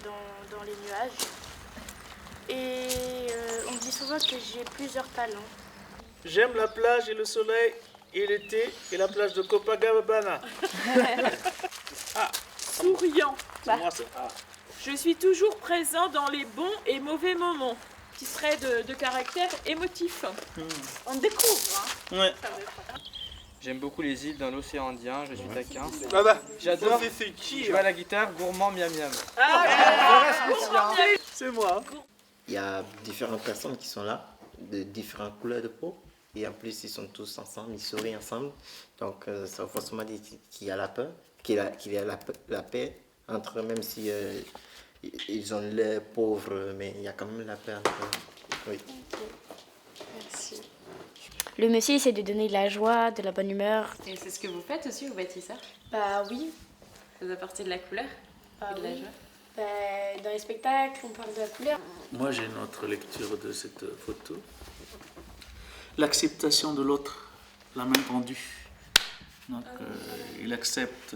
dans les nuages. Et on me dit souvent que j'ai plusieurs talents. J'aime la plage et le soleil et l'été et la plage de Copacabana. Souriant. Moi, c'est A. Je suis toujours présent dans les bons et mauvais moments. Qui serait de caractère émotif. On découvre. Hein. Ouais. J'aime beaucoup les îles dans l'océan Indien, je suis taquin. Ah bah, J'adore c'est qui jouer à la guitare, gourmand miam miam. C'est moi. Il y a différentes personnes qui sont là, de différentes couleurs de peau. Et en plus, ils sont tous ensemble, ils sourient ensemble. Donc, ça veut forcément dire qu'il y a la peur, qu'il y a la paix entre eux, même si ils ont l'air pauvres, mais il y a quand même la paix entre eux. Oui. Merci. Le monsieur essaie de donner de la joie, de la bonne humeur. Et c'est ce que vous faites aussi, vous bâtisseurs? Bah oui. Vous apportez de la couleur et de la joie? Bah, dans les spectacles, on parle de la couleur. Moi, j'ai une autre lecture de cette photo. L'acceptation de l'autre, la main tendue. Donc, il accepte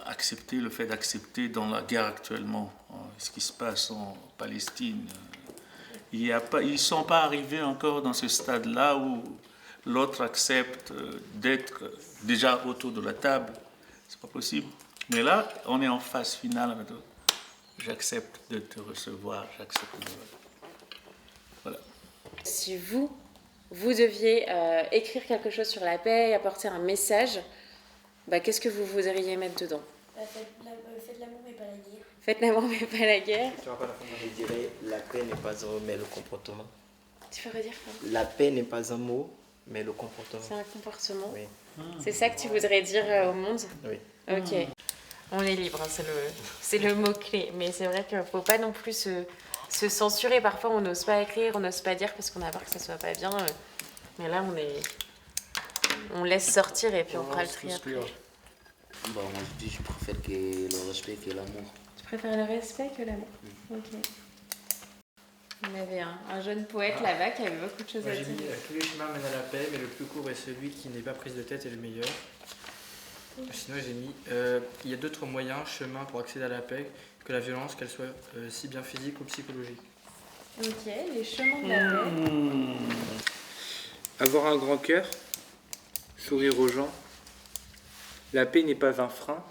accepter le fait d'accepter dans la guerre actuellement, ce qui se passe en Palestine. Ils ne sont pas arrivés encore dans ce stade-là où l'autre accepte d'être déjà autour de la table. C'est pas possible. Mais là, on est en phase finale. J'accepte de te recevoir, j'accepte de... Voilà. Si vous deviez écrire quelque chose sur la paix et apporter un message, bah, qu'est-ce que vous voudriez mettre dedans? Faites l'amour mais pas la guerre. Faites l'amour mais pas la guerre. Je dirais, la paix n'est pas un mot, mais le comportement. Tu peux redire quoi? La paix n'est pas un mot, mais le comportement. C'est un comportement. Oui. C'est ça que tu voudrais dire au monde? Oui. Ok. On est libre, hein, c'est le mot-clé. Mais c'est vrai qu'il ne faut pas non plus se censurer. Parfois, on n'ose pas écrire, on n'ose pas dire parce qu'on a peur que ça ne soit pas bien. Mais là, on laisse sortir et puis on fera le tri après. Bon, moi je préfère que le respect que l'amour. Tu préfères le respect que l'amour? Ok. On avait un jeune poète là-bas qui avait beaucoup de choses à dire. J'ai mis tous les chemins mènent à la paix, mais le plus court est celui qui n'est pas prise de tête est le meilleur. Sinon, j'ai mis il y a d'autres moyens, chemins pour accéder à la paix que la violence, qu'elle soit si bien physique ou psychologique. Ok, les chemins de la paix. Avoir un grand cœur, sourire aux gens. La paix n'est pas un frein.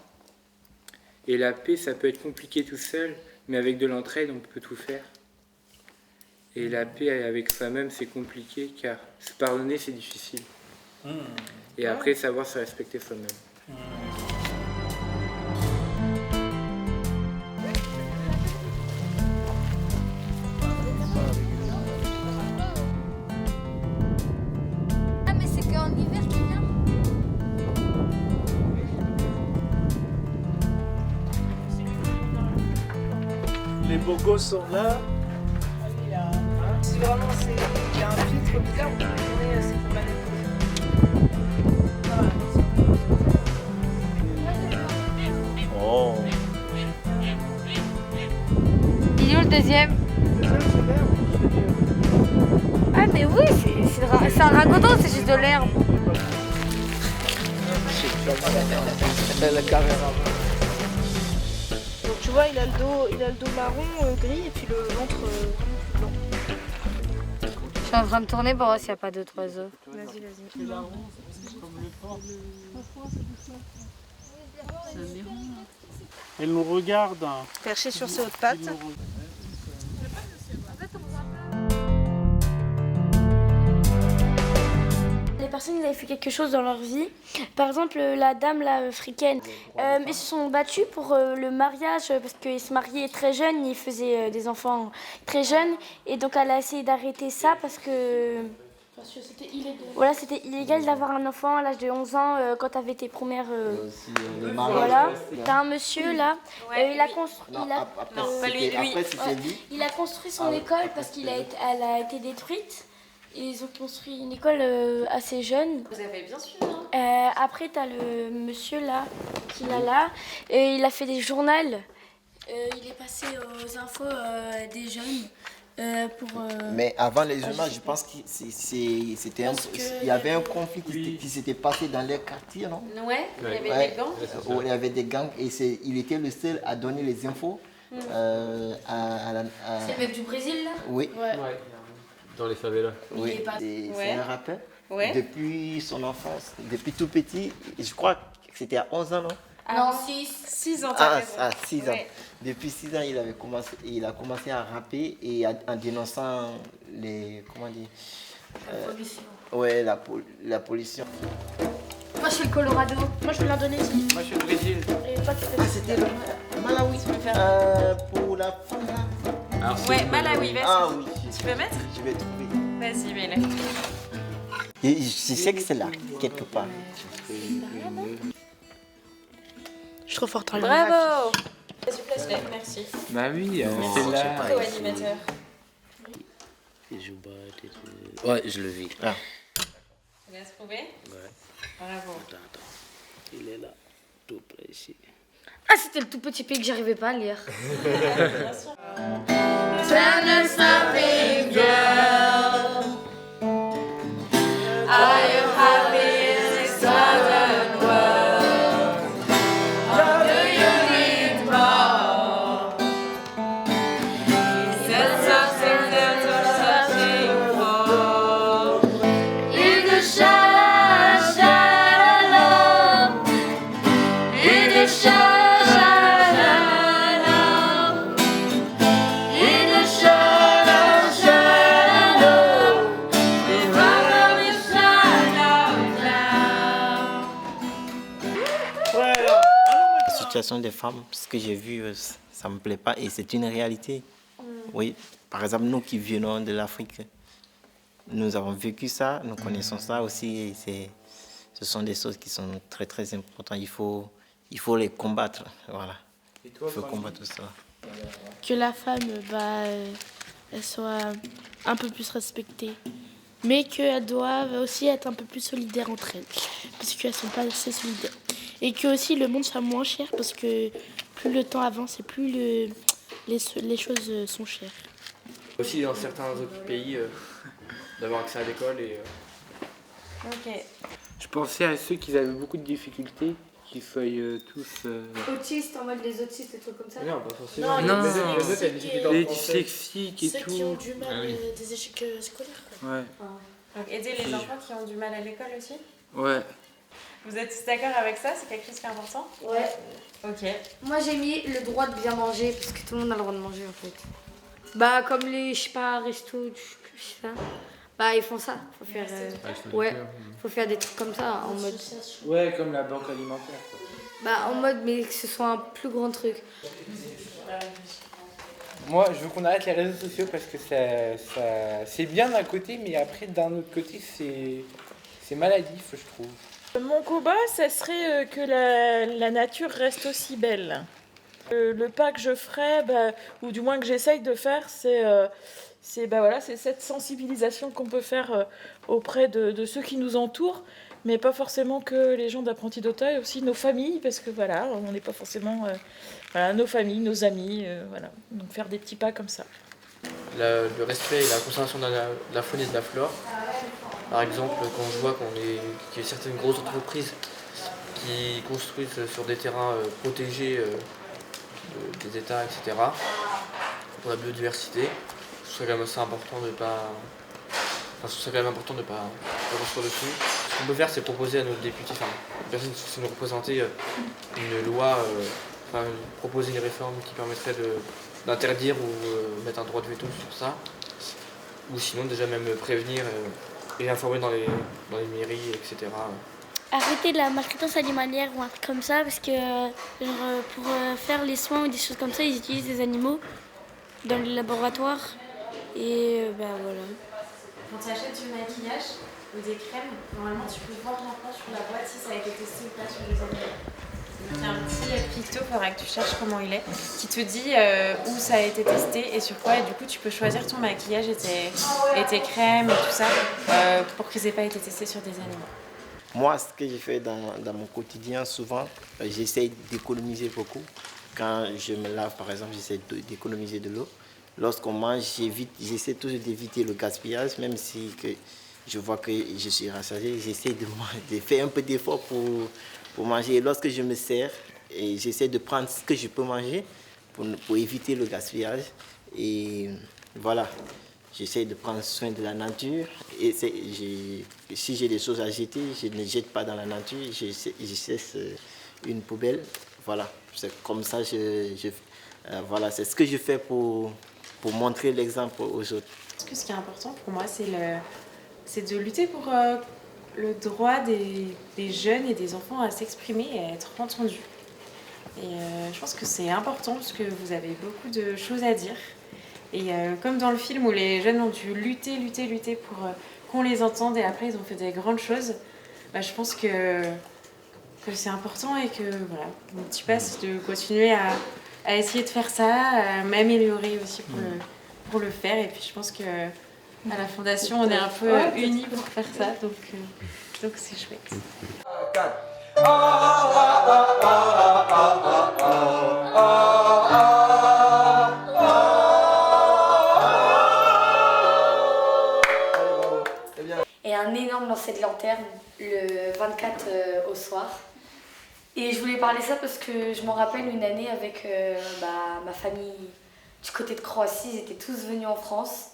Et la paix, ça peut être compliqué tout seul, mais avec de l'entraide, on peut tout faire. Et la paix avec soi-même, c'est compliqué, car se pardonner, c'est difficile. Et après, savoir se respecter soi-même. Ah, mais c'est qu'en hiver qu'il vient. Les beaux gosses sont là. Si vraiment il y a un filtre bizarre, on peut tourner ses compagnies. Oh. Il est où le deuxième? Ah, mais oui, c'est un ragoton, c'est juste de l'herbe. Donc tu vois, il a le dos marron, gris et puis le ventre blanc. Je suis en train de tourner pour voir s'il n'y a pas d'autres oiseaux. Vas-y. Elle nous regarde. Perché sur ses hautes pattes. Les personnes ils avaient fait quelque chose dans leur vie. Par exemple, la dame là, africaine, ils se sont battus pour le mariage parce qu'ils se mariaient très jeunes, ils faisaient des enfants très jeunes. Et donc elle a essayé d'arrêter ça parce que c'était illégal. Voilà, c'était illégal d'avoir un enfant à l'âge de 11 ans quand tu avais tes premières... voilà, t'as un monsieur là, il a construit... il a construit son école parce qu'elle a été détruite. Ils ont construit une école assez jeune. Vous avez bien suivi, hein? Après, tu as le monsieur là, qui est là. Et il a fait des journaux. Il est passé aux infos des jeunes. Mais avant les humains, je pense qu'il y avait un conflit qui s'était passé dans les quartiers, non? Ouais, il y avait des gangs. Où il y avait des gangs et il était le seul à donner les infos. C'est le mec du Brésil là? Oui. Ouais. Dans les favelas. Oui. C'est un rappeur. Ouais. Depuis son enfance, depuis tout petit, je crois que c'était à 11 ans, non? Non, 6 ans. Ah, 6 ans. Ouais. Depuis 6 ans, il a commencé à rapper et en dénonçant les. Comment dire? La pollution. Ouais, la pollution. Moi, je suis le Colorado. Moi, je suis l'Indonésie. Moi, je suis au Brésil. Et toi, tu fais C'était le Malawi. Pour la femme. Ouais, Malawi, vas-y. Ah oui. Tu peux mettre? Je vais trouver. Vas-y, mets-le. Je sais que c'est là, quelque part. Je suis trop forte en Bravo! Vas-y, place-les, merci. Bah oui, Merci, c'est là. co-animateur. Ouais, je le vis. Ah. Tu l'as trouvé? Ouais. Bravo. Attends. Il est là, tout près ici. Ah, c'était le tout petit pays que j'arrivais pas à lire. Bien sûr. La situation des femmes, ce que j'ai vu, ça ne me plaît pas et c'est une réalité. Oui, par exemple, nous qui venons de l'Afrique, nous avons vécu ça, nous connaissons ça aussi et ce sont des choses qui sont très très importantes. Il faut les combattre. Voilà. Il faut combattre ça. Que la femme, elle soit un peu plus respectée. Mais qu'elles doivent aussi être un peu plus solidaires entre elles. Parce qu'elles ne sont pas assez solidaires. Et que aussi le monde soit moins cher. Parce que plus le temps avance et plus les choses sont chères. Aussi dans certains autres pays, d'avoir accès à l'école et... Ok. Je pensais à ceux qui avaient beaucoup de difficultés, qui soient tous... Autistes, en mode les autistes, des trucs comme ça. Non, pas forcément. Non, les dyslexiques dyslexiques et Ceux tout. qui ont du mal, des échecs scolaires. Quoi. Ouais. Donc aider les enfants qui ont du mal à l'école aussi. Ouais. Vous êtes tous d'accord avec ça? C'est quelque chose qui est important? Ouais. Ok. Moi, j'ai mis le droit de bien manger, parce que tout le monde a le droit de manger, en fait. Bah, comme les, je sais pas, resto, je sais pas. Bah, ils font ça. Faut faire, faut faire des trucs comme ça, en mode... Ouais, comme la banque alimentaire. Quoi. Bah, en mode, mais que ce soit un plus grand truc. Moi, je veux qu'on arrête les réseaux sociaux parce que c'est bien d'un côté, mais après, d'un autre côté, c'est maladif, je trouve. Mon combat, ça serait que la nature reste aussi belle. Le pas que je ferais, ou du moins que j'essaye de faire, c'est cette sensibilisation qu'on peut faire auprès de ceux qui nous entourent, mais pas forcément que les gens d'Apprentis d'Auteuil, aussi nos familles, parce que voilà, on n'est pas forcément... nos familles, nos amis, voilà. Donc faire des petits pas comme ça. Le respect et la conservation de la faune et de la flore. Par exemple, quand je vois qu'il y a certaines grosses entreprises qui construisent sur des terrains protégés des États, etc., pour la biodiversité, je trouve quand même assez important de pas... Enfin, je trouve ça quand même important de ne pas construire dessus. Ce qu'on peut faire, c'est proposer à nos députés, enfin, les personnes qui sont représentées, une loi, proposer une réforme qui permettrait d'interdire ou mettre un droit de veto sur ça. Ou sinon, déjà même prévenir et informer dans les mairies, etc. Arrêter la maltraitance animalière ou un truc comme ça, parce que pour faire les soins ou des choses comme ça, ils utilisent des animaux dans les laboratoires. Et voilà. Quand tu achètes du maquillage ou des crèmes, normalement tu peux voir maintenant sur la boîte si ça a été testé ou pas sur les animaux. Il y a un petit picto, il faudra que tu cherches comment il est, qui te dit où ça a été testé et sur quoi. Et du coup, tu peux choisir ton maquillage et tes crèmes et tout ça pour qu'ils n'aient pas été testés sur des animaux. Moi, ce que je fais dans mon quotidien, souvent, j'essaie d'économiser beaucoup. Quand je me lave, par exemple, j'essaie d'économiser de l'eau. lorsqu'on mange, j'essaie toujours d'éviter le gaspillage, même si je vois que je suis rassasié, j'essaie de faire un peu d'effort pour manger. Et lorsque je me sers, j'essaie de prendre ce que je peux manger pour éviter le gaspillage. Et voilà, j'essaie de prendre soin de la nature. Et si j'ai des choses à jeter, je ne jette pas dans la nature, je cesse une poubelle. Voilà, c'est comme ça, voilà, c'est ce que je fais pour montrer l'exemple aux autres. Parce que ce qui est important pour moi, c'est de lutter pour le droit des jeunes et des enfants à s'exprimer et à être entendus. Et je pense que c'est important parce que vous avez beaucoup de choses à dire. Et comme dans le film où les jeunes ont dû lutter pour qu'on les entende et après ils ont fait des grandes choses, bah, je pense que c'est important et que voilà, mon petit pas c'est de continuer à essayer de faire ça, à m'améliorer aussi pour le faire. Et puis je pense que à la Fondation on est un peu unis pour faire ça, donc c'est chouette. Et un énorme lancer de lanterne le 24 au soir. Et je voulais parler ça parce que je m'en rappelle une année avec ma famille du côté de Croatie, ils étaient tous venus en France.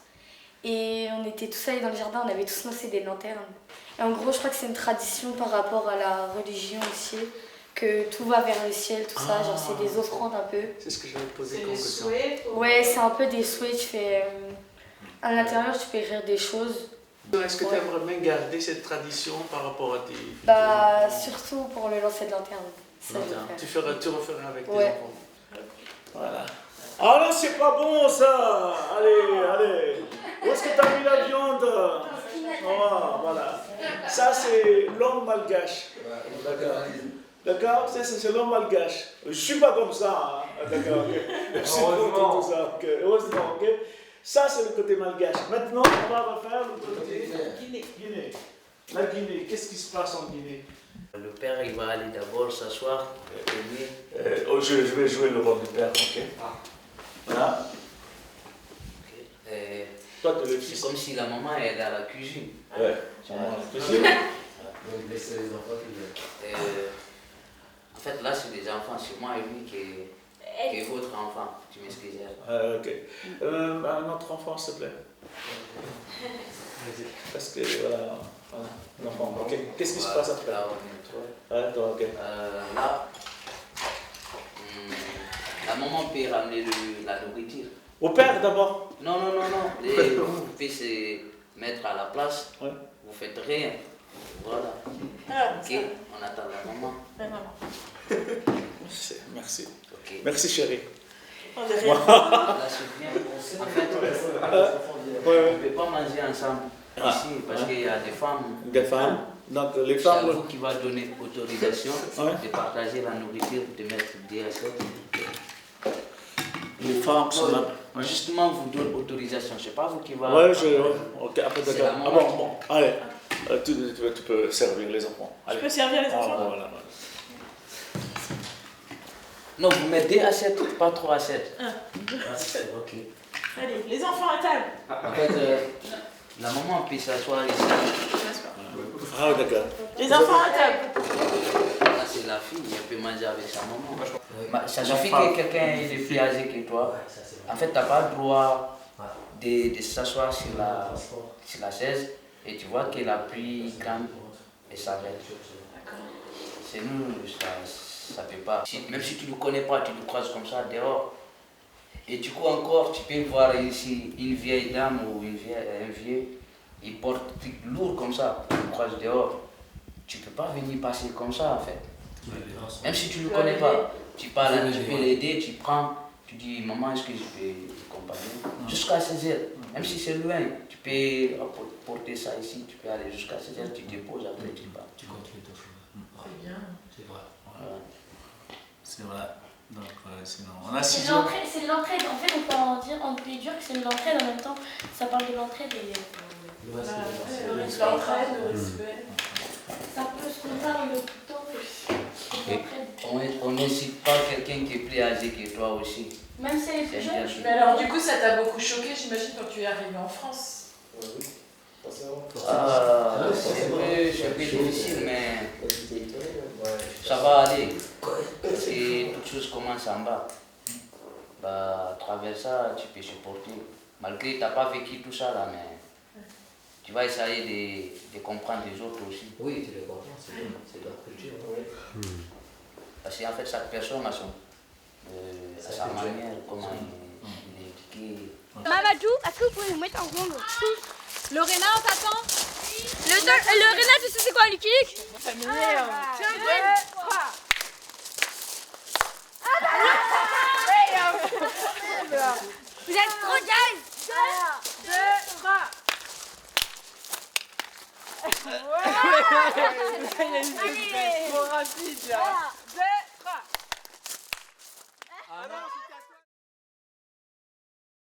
Et on était tous allés dans le jardin, on avait tous lancé des lanternes. Et en gros, je crois que c'est une tradition par rapport à la religion aussi, que tout va vers le ciel, tout ça, genre c'est des offrandes un peu. C'est ce que je vais te poser comme question. Ouais, c'est un peu des souhaits, tu fais... à l'intérieur, tu peux écrire des choses. Est-ce que tu aimerais bien garder cette tradition par rapport à tes... Bah, surtout pour le lancer de lanterne. Ça, tu referais avec tes ouais. enfants. Voilà. Ah non, c'est pas bon ça. Allez. Où est-ce que tu as mis la viande? Voilà. Ça, c'est l'homme malgache. D'accord? C'est l'homme malgache. Je suis pas comme ça. Hein. D'accord, ok. Je suis contre tout ça. Okay. Heureusement, ok. Ça, c'est le côté malgache. Maintenant, on va refaire le côté Guinée. La Guinée, qu'est-ce qui se passe en Guinée? Le père, il va aller d'abord s'asseoir. Je vais jouer le rôle du père, ok. Voilà. Okay. Toi, tu le c'est comme si la maman elle est à la cuisine. Ouais. Cuisine. Laissez les enfants qui en fait, là, c'est des enfants. C'est moi et lui qui est votre enfant. Tu m'excuses. Ok. Un autre enfant, s'il te plaît. Parce que voilà, un enfant. Ok. Qu'est-ce qui se passe après? Là, on est toi, ok. Là, la maman peut ramener la nourriture. Au père d'abord? Non. Vous pouvez se mettre à la place. Ouais. Vous faites rien. Voilà. Ok. On attend la maman. Merci. Okay. Merci chérie. Là, c'est bien. En fait, on ne peut pas manger ensemble ici parce qu'il y a des femmes. Des femmes. Donc les femmes. C'est vous qui va donner autorisation de partager la nourriture, de mettre des assiettes. Les femmes sont là. Justement, vous donne autorisation. C'est pas vous qui va. Ouais, ok, après d'accord. Ah bon, allez. Tu peux servir les enfants. Je peux servir les enfants? Voilà. Non, vous mettez des assiettes, pas trop assiettes. Ok. Allez, les enfants à table. En fait, la maman peut s'asseoir ici. Ah, d'accord. Les enfants à table. Là, c'est la fille, elle peut manger avec sa maman. Ça suffit que quelqu'un est plus âgé que toi. En fait, tu n'as pas le droit de s'asseoir sur la chaise et tu vois qu'elle a pris grande et s'arrête. C'est nous, ça ne peut pas. Même si tu ne le connais pas, tu le croises comme ça dehors. Et du coup encore, tu peux voir ici une vieille dame ou un vieux, il porte un truc lourd comme ça, tu le croises dehors. Tu ne peux pas venir passer comme ça en fait. Même si tu ne le connais pas, tu parles, tu peux l'aider, tu prends, tu dis maman est-ce que je peux t'accompagner jusqu'à 16h. Même si c'est loin, tu peux porter ça ici, tu peux aller jusqu'à 16h, tu déposes, après tu pars. Tu continues ton chemin. C'est bien. C'est vrai. Voilà. C'est vrai. Donc, sinon, on a c'est l'entraide. En fait, on peut en dire, on peut dire que c'est de l'entraide en même temps. Ça parle de l'entraide et Le respect. L'entraide, le respect. c'est un peu ce qu'on parle tout le temps. On n'incite pas quelqu'un qui est plus âgé que toi aussi. Même si elle est plus jeune. Mais alors, du coup, ça t'a beaucoup choqué, j'imagine, quand tu es arrivé en France. C'est un peu difficile, mais ça va aller. Parce que toute chose commence en bas. Bah, à travers ça, tu peux supporter. Malgré que tu n'as pas vécu tout ça là, mais tu vas essayer de comprendre les autres aussi. Oui, tu les comprends, c'est leur culture. Oui. Parce qu'en fait, chaque personne a sa manière, comment il est éduqué. Mamadou, est-ce que vous pouvez vous mettre en rond? Lorena, on t'attend. Lorena, tu sais c'est quoi un Lucky Luke? Ça m'énerve. Vous êtes trop jazz. 2, 3. Il y a une trop rapide là.